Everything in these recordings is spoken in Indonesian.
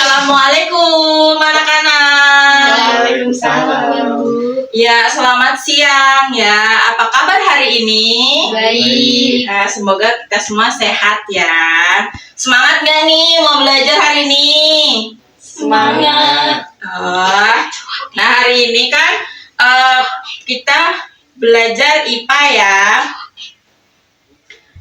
Assalamualaikum anak-anak. Waalaikumsalam. Ya, selamat siang ya. Apa kabar hari ini? Baik. Nah, semoga kita semua sehat ya. Semangat gak nih mau belajar hari ini? Semangat. Nah, hari ini kan kita belajar IPA ya.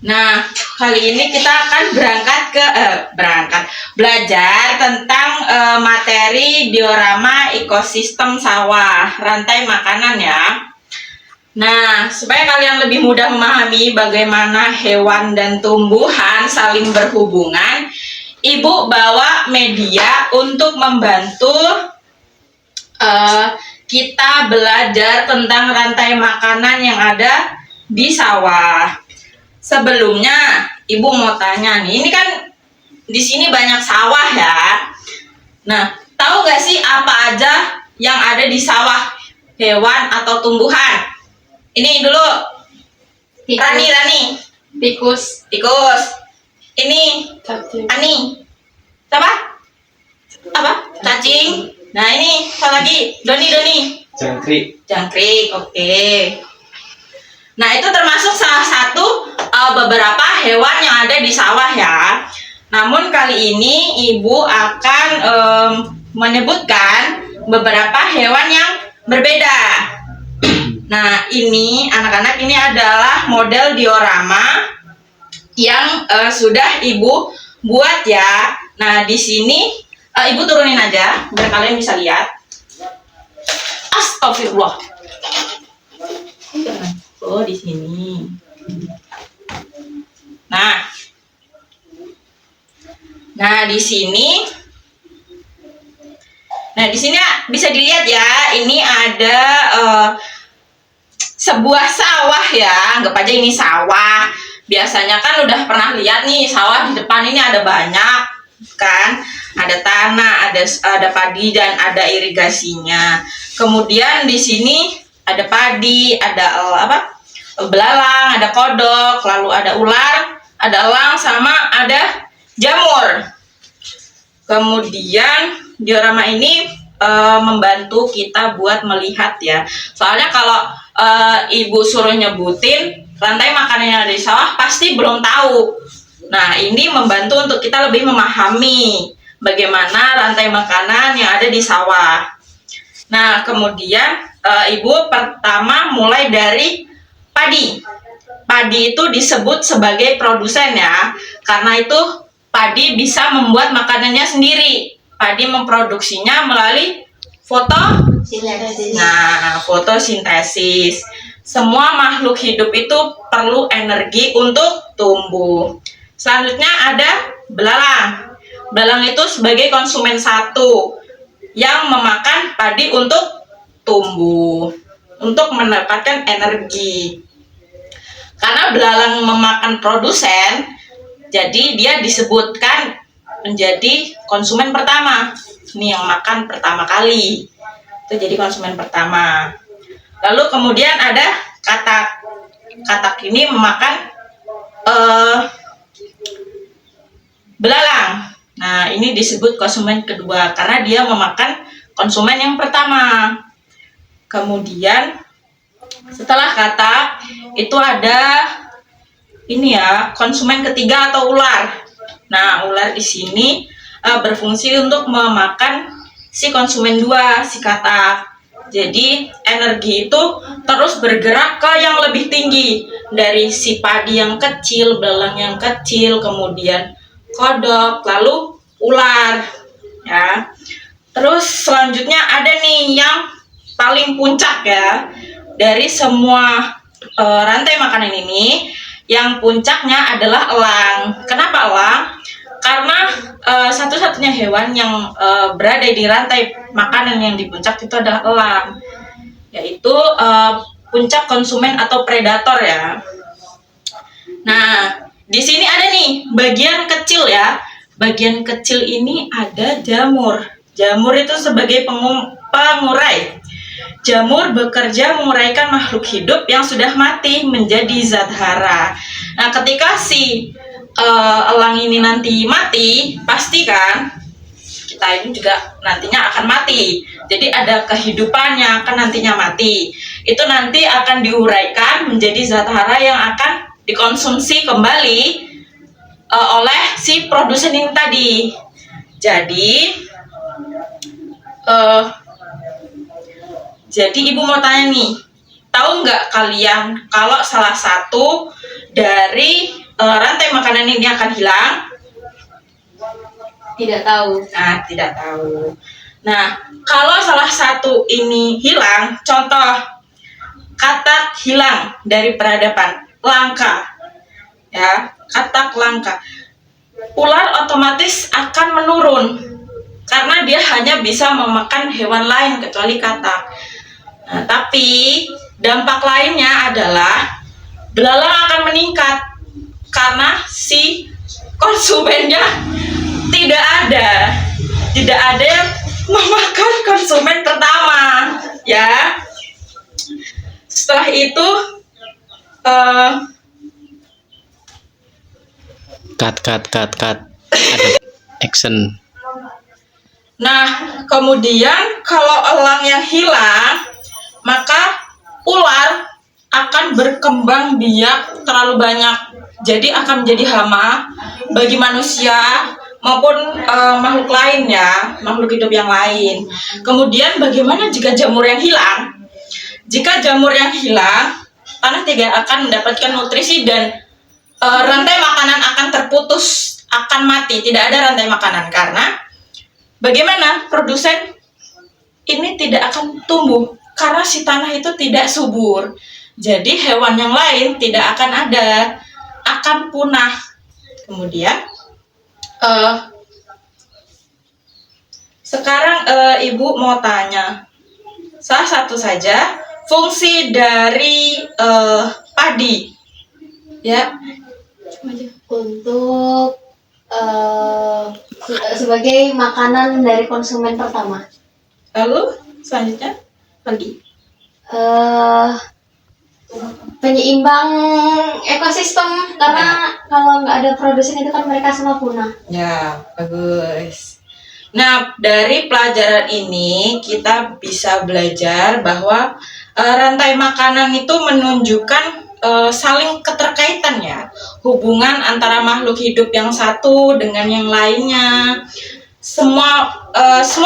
Nah, kali ini kita akan belajar tentang materi diorama ekosistem sawah, rantai makanan ya. Nah, supaya kalian lebih mudah memahami bagaimana hewan dan tumbuhan saling berhubungan, Ibu bawa media untuk membantu kita belajar tentang rantai makanan yang ada di sawah. Sebelumnya, Ibu mau tanya nih, ini kan di sini banyak sawah ya. Nah, tahu gak sih apa aja yang ada di sawah? Hewan atau tumbuhan? Ini dulu, Rani. Tikus. Ini, Ani. Siapa? Apa? Cacing. Nah, ini apa lagi? Doni. Jangkrik, oke. Nah, itu termasuk salah satu beberapa hewan yang ada di sawah ya. Namun kali ini Ibu akan menyebutkan beberapa hewan yang berbeda. Nah, ini anak-anak, ini adalah model diorama yang sudah Ibu buat ya. Nah, di sini Ibu turunin aja biar kalian bisa lihat. Astagfirullah. Oh, di sini. Nah, di sini. Nah, di sini bisa dilihat ya, ini ada sebuah sawah ya. Anggap aja ini sawah. Biasanya kan udah pernah lihat nih sawah di depan ini ada banyak kan? Ada tanah, ada padi dan ada irigasinya. Kemudian di sini ada padi, ada belalang, ada kodok, lalu ada ular, ada elang, sama ada jamur. Kemudian diorama ini membantu kita buat melihat ya. Soalnya kalau Ibu suruh nyebutin rantai makanan yang ada di sawah pasti belum tahu. Nah, ini membantu untuk kita lebih memahami bagaimana rantai makanan yang ada di sawah. Nah, kemudian Ibu pertama mulai dari padi. Padi itu disebut sebagai produsen ya, karena itu padi bisa membuat makanannya sendiri. Padi memproduksinya melalui fotosintesis. Semua makhluk hidup itu perlu energi untuk tumbuh. Selanjutnya ada belalang. Belalang itu sebagai konsumen satu yang memakan padi untuk tumbuh, untuk mendapatkan energi. Karena belalang memakan produsen, jadi dia disebutkan menjadi konsumen pertama. Ini yang makan pertama kali. Itu jadi konsumen pertama. Lalu kemudian ada katak. Katak ini memakan belalang. Nah, ini disebut konsumen kedua karena dia memakan konsumen yang pertama. Kemudian setelah katak itu ada ini ya, konsumen ketiga atau ular. Nah, ular di sini berfungsi untuk memakan si konsumen dua, si katak. Jadi energi itu terus bergerak ke yang lebih tinggi, dari si padi yang kecil, belalang yang kecil, kemudian kodok, lalu ular ya. Terus selanjutnya ada nih yang paling puncak ya dari semua rantai makanan ini. Yang puncaknya adalah elang. Kenapa elang? Karena satu-satunya hewan yang berada di rantai makanan yang di puncak itu adalah elang, yaitu puncak konsumen atau predator ya. Nah, di sini ada nih bagian kecil ya. Bagian kecil ini ada jamur. Jamur itu sebagai pengurai. Jamur bekerja menguraikan makhluk hidup yang sudah mati menjadi zat hara. Nah, ketika si elang ini nanti mati, pasti kan kita ini juga nantinya akan mati. Jadi ada kehidupannya, akan nantinya mati. Itu nanti akan diuraikan menjadi zat hara yang akan dikonsumsi kembali oleh si produsen ini tadi. Jadi ibu mau tanya nih, tahu nggak kalian kalau salah satu dari rantai makanan ini akan hilang? Tidak tahu. Nah, tidak tahu. Nah, kalau salah satu ini hilang, contoh katak hilang dari peradaban, langka. Ya, katak langka. Ular otomatis akan menurun karena dia hanya bisa memakan hewan lain kecuali katak. Nah, tapi dampak lainnya adalah belalang akan meningkat karena si konsumennya tidak ada yang memakan konsumen pertama, ya. Setelah itu cut. Ada action. nah, kemudian kalau elang yang hilang, maka ular akan berkembang biak terlalu banyak. Jadi akan menjadi hama bagi manusia maupun makhluk lain, ya, makhluk hidup yang lain. Kemudian bagaimana jika jamur yang hilang? Jika jamur yang hilang, tanah tidak akan mendapatkan nutrisi dan rantai makanan akan terputus, akan mati, tidak ada rantai makanan karena bagaimana produsen ini tidak akan tumbuh karena si tanah itu tidak subur. Jadi hewan yang lain tidak akan ada, akan punah. Kemudian sekarang ibu mau tanya salah satu saja fungsi dari padi, ya. Untuk sebagai makanan dari konsumen pertama. Lalu selanjutnya padi. Penyeimbang ekosistem karena kalau nggak ada produsen itu kan mereka semua punah. Ya, bagus. Nah, dari pelajaran ini kita bisa belajar bahwa rantai makanan itu menunjukkan saling keterkaitan, ya, hubungan antara makhluk hidup yang satu dengan yang lainnya. Semua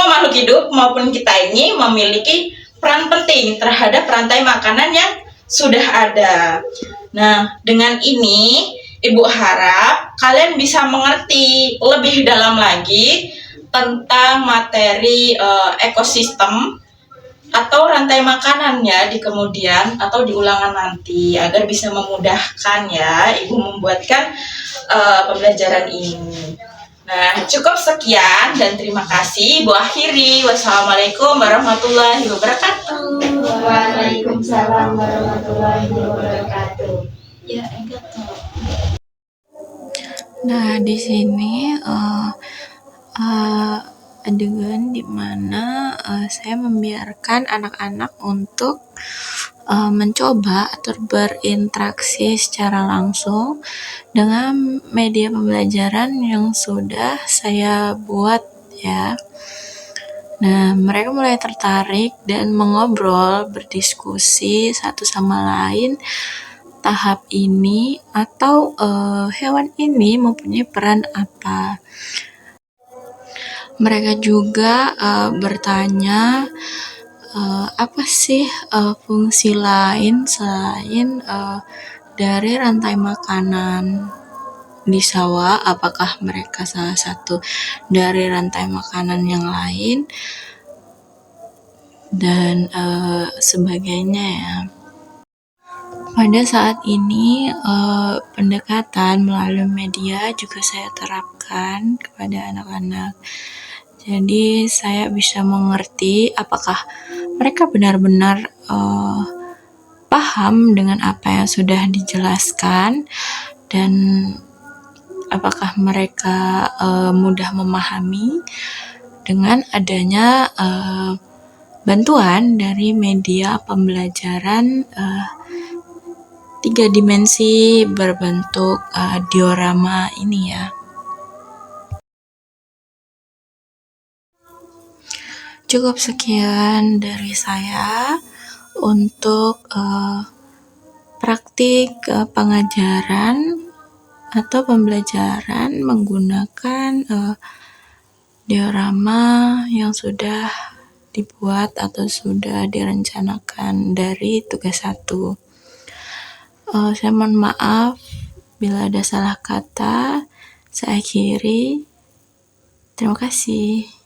makhluk hidup maupun kita ini memiliki peran penting terhadap rantai makanan yang sudah ada. Nah, dengan ini Ibu harap kalian bisa mengerti lebih dalam lagi tentang materi ekosistem atau rantai makanannya di kemudian atau di ulangan nanti agar bisa memudahkan, ya, Ibu membuatkan pembelajaran ini. Nah, cukup sekian dan terima kasih. Ibu akhiri. Wassalamualaikum warahmatullahi wabarakatuh. Waalaikumsalam warahmatullahi wabarakatuh. Ya, enggak tahu. Nah, di sini adegan dimana saya membiarkan anak-anak untuk mencoba atau berinteraksi secara langsung dengan media pembelajaran yang sudah saya buat, ya. Nah, mereka mulai tertarik dan mengobrol, berdiskusi satu sama lain. Tahap ini atau hewan ini mempunyai peran apa. Mereka juga bertanya apa sih fungsi lain selain dari rantai makanan di sawah, apakah mereka salah satu dari rantai makanan yang lain dan sebagainya, ya. Pada saat ini pendekatan melalui media juga saya terapkan kepada anak-anak. Jadi saya bisa mengerti apakah mereka benar-benar paham dengan apa yang sudah dijelaskan dan apakah mereka mudah memahami dengan adanya bantuan dari media pembelajaran 3 dimensi berbentuk diorama ini, ya. Cukup sekian dari saya untuk praktik pengajaran atau pembelajaran menggunakan diorama yang sudah dibuat atau sudah direncanakan dari tugas 1. Saya mohon maaf bila ada salah kata. Saya akhiri. Terima kasih.